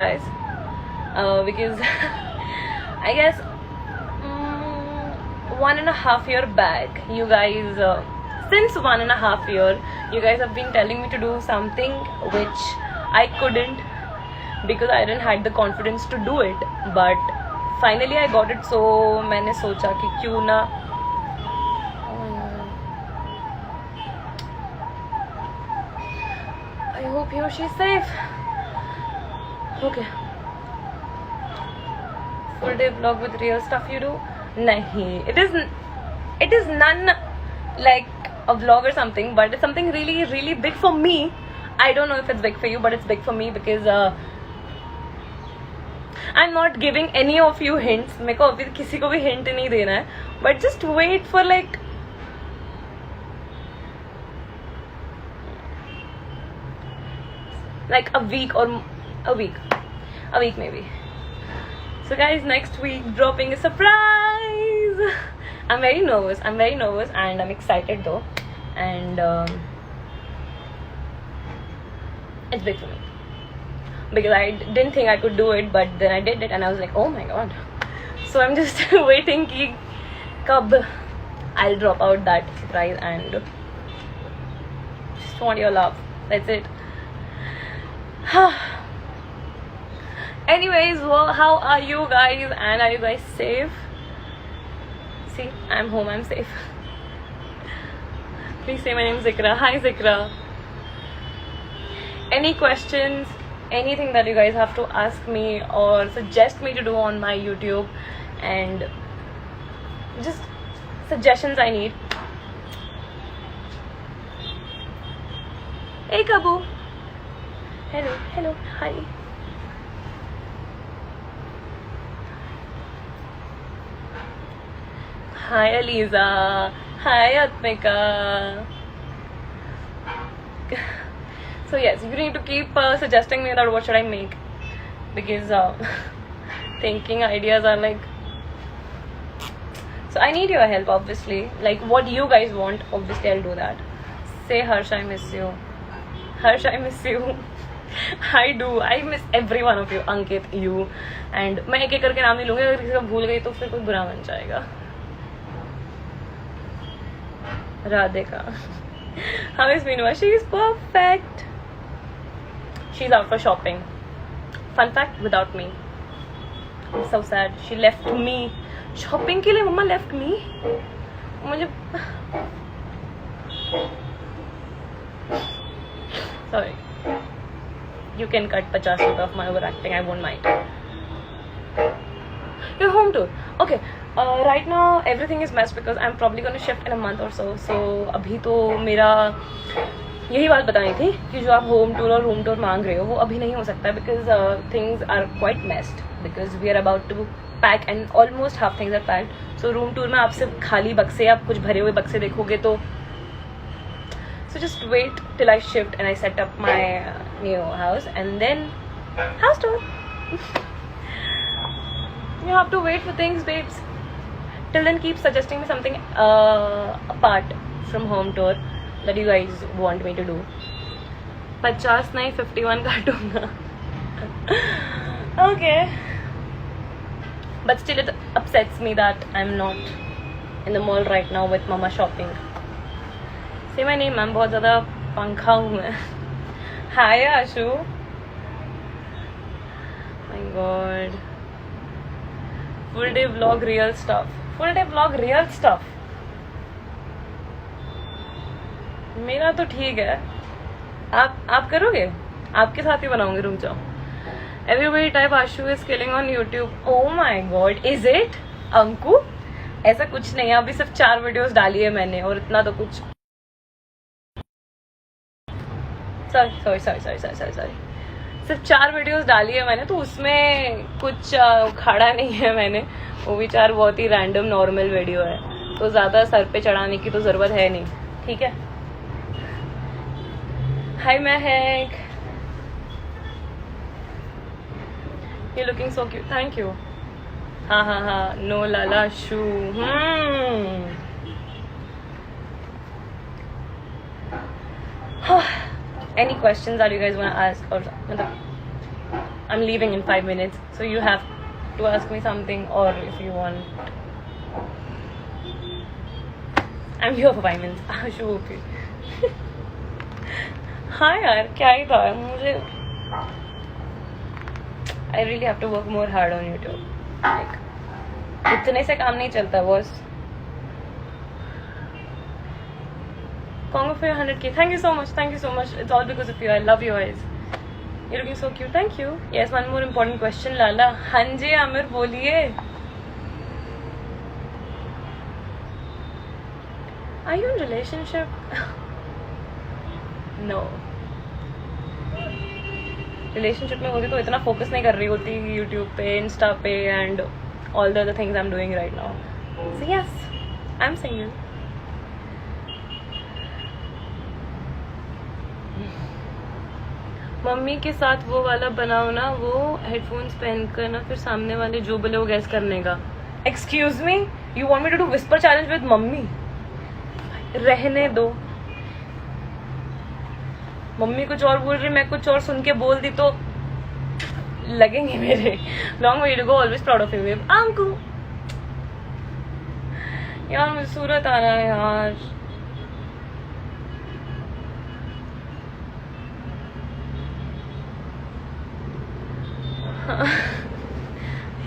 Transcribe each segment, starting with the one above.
guys, because I guess 1.5 year back, you guys, since 1.5 year, you guys have been telling me to do something which I couldn't because I didn't had the confidence to do it. But finally I got it, so मैंने सोचा कि क्यों ना I hope he or she's safe. Okay. Full day vlog with real stuff you do? Nahi. It is none like a vlog or something, but it's something really, really big for me. I don't know if it's big for you, but it's big for me because I'm not giving any of you hints. मेरे को अभी किसी को भी hint नहीं देना है. But just wait for like a week or a week maybe. So guys, next week dropping a surprise. I'm very nervous and I'm excited though, and it's big for me because I didn't think I could do it, but then I did it and I was like, oh my god. So I'm just waiting ki kab I'll drop out that surprise and just want your love. That's it. Anyways, well, how are you guys, and are you guys safe? See, I'm home, I'm safe. Please say my name is Zikra. Hi Zikra. Any questions, anything that you guys have to ask me or suggest me to do on my YouTube, and just suggestions I need. Hey Kabu. Hello, hi. Hi Aliza. Hi Atmika. So yes, you need to keep suggesting me that what should I make, because thinking ideas are like, so I need your help obviously. Like what you guys want, obviously I'll do that. Say Harsh, I miss you. Harsh, I miss you. I do. I miss every one of you. Ankit, you, and मैं एक एक करके नाम नहीं लूँगी. अगर किसी का भूल गई तो फिर कोई बुरा बन जाएगा. Radhika. How is Meenua? She is perfect. She's out for shopping. Fun fact, without me. I'm so sad. She left me. Shopping के लिए मम्मा left me. मुझे sorry. You can cut 50 of my overacting. I won't mind. Your home tour. Okay. Right now everything is messed because I'm probably going to shift in a month or so. So अभी तो मेरा यही बात बतानी थी कि जो आप होम टूर और रूम टूर मांग रहे हो वो अभी नहीं हो सकता because things are quite messed because we are about to pack and almost half things are packed. So room tour में आप सिर्फ खाली बक्से, आप कुछ भरे हुए बक्से देखोगे तो so just wait till I shift and I set up my new house and then house tour. You have to wait for things, babes. Till then keep suggesting me something apart from home tour that you guys want me to do. 50 नहीं 51 काटूंगा. Okay. But still it upsets me that I'm not in the mall right now with mama shopping. Say my name, मैं बहुत ज़्यादा पंखा हूँ मैं. Hi Ashu. My god. Full day vlog real stuff. Full day vlog real stuff. मेरा तो ठीक है. आप करोगे? आपके साथ ही बनाऊंगी. रुक जाओ. Everybody type Ashu is killing on YouTube. Oh my god, is it? Anku? ऐसा कुछ नहीं है. अभी सिर्फ 4 वीडियोस डाली है मैंने और इतना तो कुछ. Sorry. सिर्फ 4 वीडियोस डाली है मैंने, तो उसमें कुछ उखाड़ा नहीं है मैंने. वो भी 4 बहुत ही रैंडम नॉर्मल वीडियो है, तो ज़्यादा सर पे चढ़ाने की तो ज़रूरत है नहीं. ठीक है. Hi Mehak, you looking so cute. Thank you. हाँ, नो लाला शू. Any questions that you guys want to ask, or I'm leaving in 5 minutes, so you have to ask me something, or if you want, I'm here for 5 minutes. Sure, okay. हाँ यार, क्या ही था मुझे. I really have to work more hard on YouTube. Like, इतने से काम नहीं चलता boss. Congo for your 100k. Thank you so much. Thank you so much. It's all because of you. I love you guys. You're looking so cute. Thank you. Yes, one more important question, Lala. हाँ जी आमिर बोलिए. Are you in relationship? No. Relationship में होती तो इतना focus नहीं कर रही होती YouTube पे, Insta पे, and all the other things I'm doing right now. So yes, I'm single. Mummy के साथ वो वाला बनाओ ना, वो हेडफोन्स पहन कर ना, फिर सामने वाले जो बोले वो गैस करने का. Excuse me? You want me to do whisper challenge with mummy? रहने दो. मम्मी कुछ और बोल रही, मैं कुछ और सुन के बोल दी तो लगेंगे मेरे. Long way to go, always proud of you babe. Anku यार मुझे सूरत आना है यार.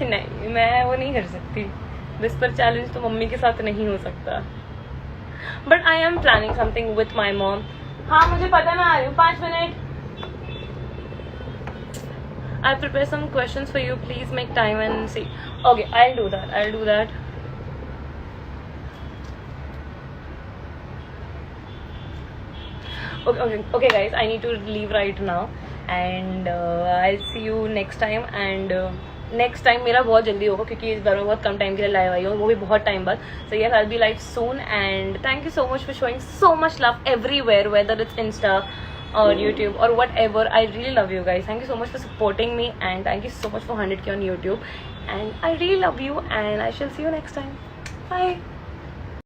नहीं, मैं वो नहीं कर सकती. विस्पर चैलेंज तो मम्मी के साथ नहीं हो सकता. But I am planning something with my mom. हाँ मुझे पता, मैं आ रही हूँ 5 minute. I prepare some questions for you, please make time and see. Okay, I do that. Okay guys, I need to leave right now, and I'll see you next time. And next time मेरा बहुत जल्दी होगा, क्योंकि इस बार मैं बहुत कम time के लिए लाइव आई हूँ, वो भी बहुत टाइम बाद. So yes, I will be live soon. And thank you so much for showing so much love everywhere, whether it's Insta और यूट्यूब और what ever. I really love you guys. Thank you so much for supporting me, and thank you so much for 100k on YouTube. And I really love you, and I shall see you next time. Bye.